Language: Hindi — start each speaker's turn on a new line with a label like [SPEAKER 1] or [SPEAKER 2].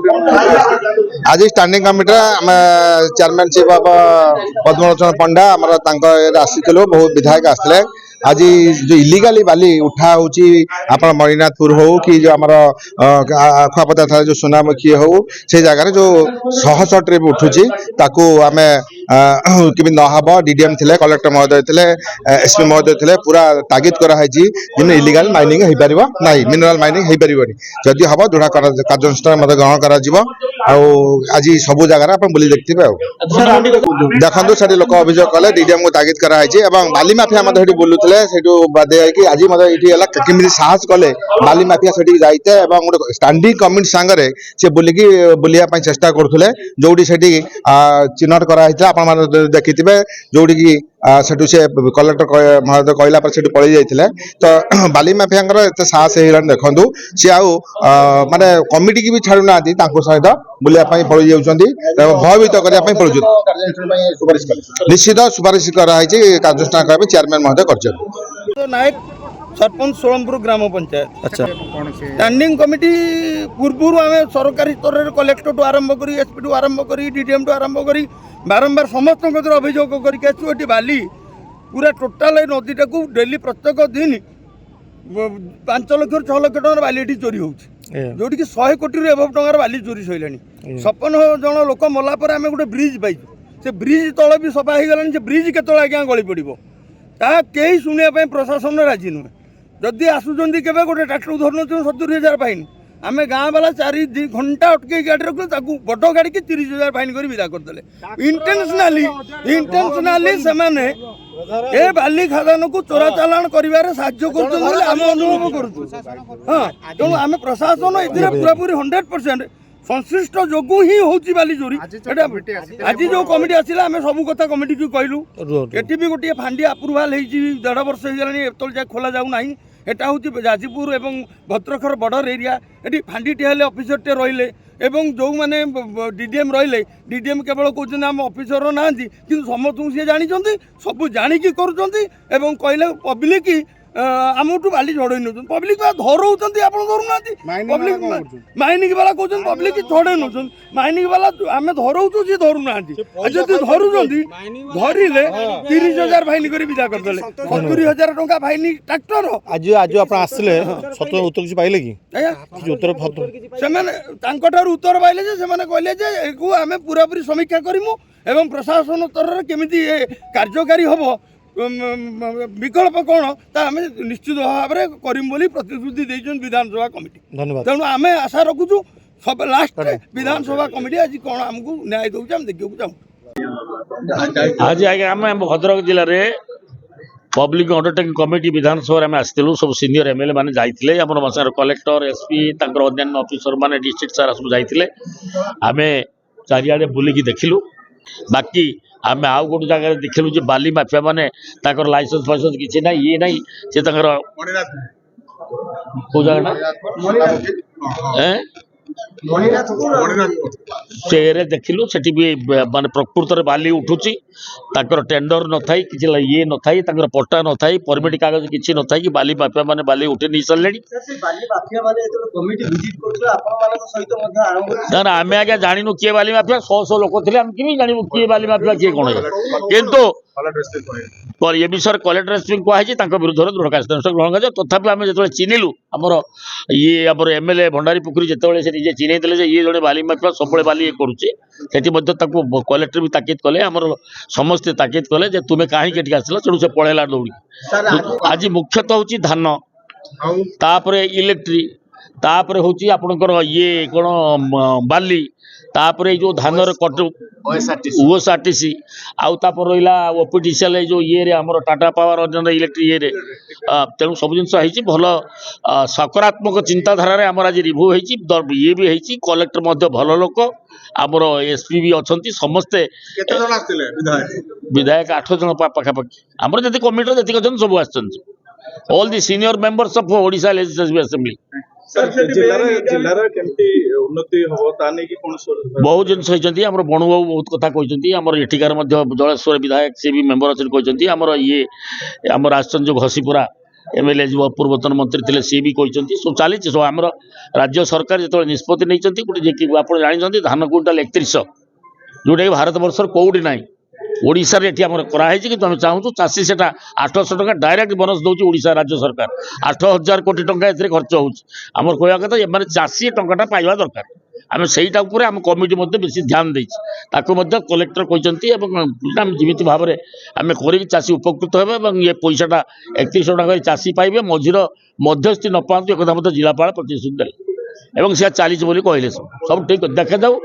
[SPEAKER 1] आज स्टैंडिंग कमिटी आम चेयरमैनशिप ऑफ पद्मलोचन पंडा आमर आसी बहुत विधायक आसते आज जो इलिगाली बाली उठा होची आपण मणिनाथपुर हो कि जो आमर अखुआपदा था जो सोनामुखी हो से जगह जो शह शट रे उठुची ताकू आमे केमी नहब डीडीएम थिले कलेक्टर महोदय थिले एसपी महोदय थिले पूरा तागिद करा है जिन इलिगाल माइनिंग हो पारिबो नाही मिनरल माइनिंग हो पारिबोनी जदि हबो दृढ़ कार्यानुष्ठान मते ग्रहण करा जिवो आज सब जगह आप बुली देखिए देखो से लोक अभियोग कले डीडीएम को तागिद करा है बाली माफिया मत बुलूले से आज मत केमी साहस कले बाली माफिया से जाइए गोटे स्टैंडिंग कमिटी सांगे से बुलिकी बुलाया चेष्टा करुले जो चिन्हट कराई देखिथे जोटी सेठू से कलेक्टर महोदय कहला पर सेठू पलि जाइए तो बाली माफिया एत साहस हो देखु सी आउ माने कमिटी की भी छाड़ू ना सहित बुलाया पलि जाऊँगी भयभीत करने पलुं निश्चित सुपारिश कराई कार्यानुष्ठान करने चेयरमैन महोदय कर
[SPEAKER 2] नायक सरपंच सोलमपुर ग्राम पंचायत
[SPEAKER 3] अच्छा
[SPEAKER 2] स्टैंडिंग कमिटी पूर्व आम सरकारी स्तर में कलेक्टर टू आरंभ कर एसपी टू आरंभ कर डीडीएम टू आरंभ कर बारंबार समस्त अभियोग करके बाली पूरा टोटाल नदीटा को डेली प्रत्येक दिन 5 लाख 6 लाख टकर बाली चोरी होउछि जोटी कि 100 कोटी एवं टकर बाली चोरी सैलानी 56 जन लोक मला पर आम गोटे ब्रिज पाइछु से ब्रिज तल भी सफा हो गलानी से ब्रिज केतले आज्ञा गली पड़ो ता कई शुणा प्रशासन राजी नुहे जदि आसुचंदी केबे गोटे ट्रैक्टर धरन 70,000 फाइन आमे गाँ वाला 4 घंटा अटके गाड़ी रखु बड़ गाड़ी की 30,000 फाइन कर विदा करदे इंटेंशनाली सेमाने ए बाली खदान को चोरा चालान करिवारे साहाय्य करछन बोले हम अनुभव करूँ। हाँ तेणु आम प्रशासन ए पूरा पूरी 100% संश्लिष्ट जोगु ही होची बाली चोरी आज जो कमिटी आसिला आम सब कथा कमिटी को कहलु एटी भी गोटे फांडी अप्रूवाल होती 1.5 वर्ष हो गलानी एतल जाए खोला जाऊ ना एटा हूँ जाजपुर एवं भद्रखर बॉर्डर एरिया ये फांडीटे हेले ऑफिसरटे रहिले एवं जो मैंने डीडीएम रहिले डीडीएम केवल कहते आम ऑफिसर ना कि समस्त सी जानी सब जाणिकी कहले पब्लिक आमठू बाली झड़े नौ पब्लिक धरौं आप माइनिंग वाला कहते पब्लिक झड़े नौ माइनिंग वाला आम धरौं सी धरू ना जब धरुंच धरले 30,000 फाइन कर विदा करदे 70,000 टंका फाइन ट्रैक्टर
[SPEAKER 3] आज आज आप आसले सत्य उत्तर किसी पाइले कि उत्तर
[SPEAKER 2] से उत्तर पाइले कहले जे आम पूरा पूरी समीक्षा करूँ एवं प्रशासन स्तर में केमी कार्यकारी हम विकल्प कौन आम निश्चित भाव में करीम बोली प्रतिश्रुति देछन विधानसभा कमिटी
[SPEAKER 3] धन्यवाद
[SPEAKER 2] तेणु आम आशा रखुचु सब लास्ट विधानसभा कमिटी आज कौन आमको न्याय दौर आम देखा चाहूँ
[SPEAKER 4] आज आम भद्रक जिले में पब्लिक अंडरटेकिंग कमिटी विधानसभा में आसलु सब सीनियर एमएलए मैंने जाइए आम कलेक्टर एसपी अन्य ऑफिसर मैंने डिस्ट्रिक्ट सारा सब जाइए आम चारिआडे बुलिकी देखिलु बाकी आम आउ गोटे जगह देखिलु जे बाली माफिया माने ताकर लाइसेंस फाइसेंस किसी ना ये नहीं से कौ जगह से देखिलु से माने प्रकृत में बाली उठुची ताकर टेंडर न थाई किसी ये न थाई ताकर पट्टा न थाई परमिट कागज किसी न थाई कि बाली माफिया माने बाली उठे नहीं सारे ना ना आम आज्ञा जानू किए बाली माफिया 100 लोक थे आम कि जानू किए बाली माफिया किए कौन किंतु ये विषय कलेक्टर एसपी कहुई विरुद्ध दृढ़ कार्यानुष्ठान ग्रहण कर तथापि आम जो चिन्हलु आमर ये आमर एमएलए भंडारी पुखरी जिते से निजे चिन्हते ये जड़े बाली माफिया सब बाली ये करुचे कलेक्टर भी ताकिद कले आमर समस्ते ताकिद कले तुम्हें कहीं आसल तेणु से पलैला दौड़ी आज मुख्यतः हूँ धान तापर इलेक्ट्रिक तापर हूँ आपणकर ये कौन बाली तापर जो धान ओएसआरटीसी आउ तापर रहा ओपीटीसीएल जो ये आमर टाटा पावर अन्य इलेक्ट्रिक ये तेणु सब जिन भल सकारात्मक चिंताधारा आमर आज रिभ्यू ये भी होती कलेक्टर भल लोक आमर एसपी भी अच्छा समस्ते विधायक 8 जन पाखापाखि आमर जी कमिटी जी अच्छा सब all the senior members of Odisha legislative assembly बहुत जिन आम बणु बाबू बहुत कथा कहते आम एठिकार जलेश्वर विधायक सी भी मेम्बर अच्छे कहते आमर ये आमर आसन जो घसीपुरा एमएलए जो पूर्वतन मंत्री थे सी भी कहते सब चली सब आम राज्य सरकार जो निष्पत्ति नहीं गोटे आप जानते धान क्विंटाल 3100 जोटा कि भारत बर्षर कौटी ना ओडिशा ये कराई कि आम चाहूँ चाषी से 800 टका डायरेक्ट बोनस दौर ओडिशा राज्य सरकार 8000 कोटी टंका खर्च होमर कहवा कथा ये चाषी टंका पाइबा दरकार आम सहीटा आम कमिटी बेसी ध्यान देती कलेक्टर कहते जमी भाव में आम कर चाषी उपकृत हे ये पैसाटा 3100 टका चाषी पाइबे मझीर मध्यस्थी न पातु एक जिलापाल प्रतिश्रुति देले से चली कहले सब ठीक देखा जाऊ।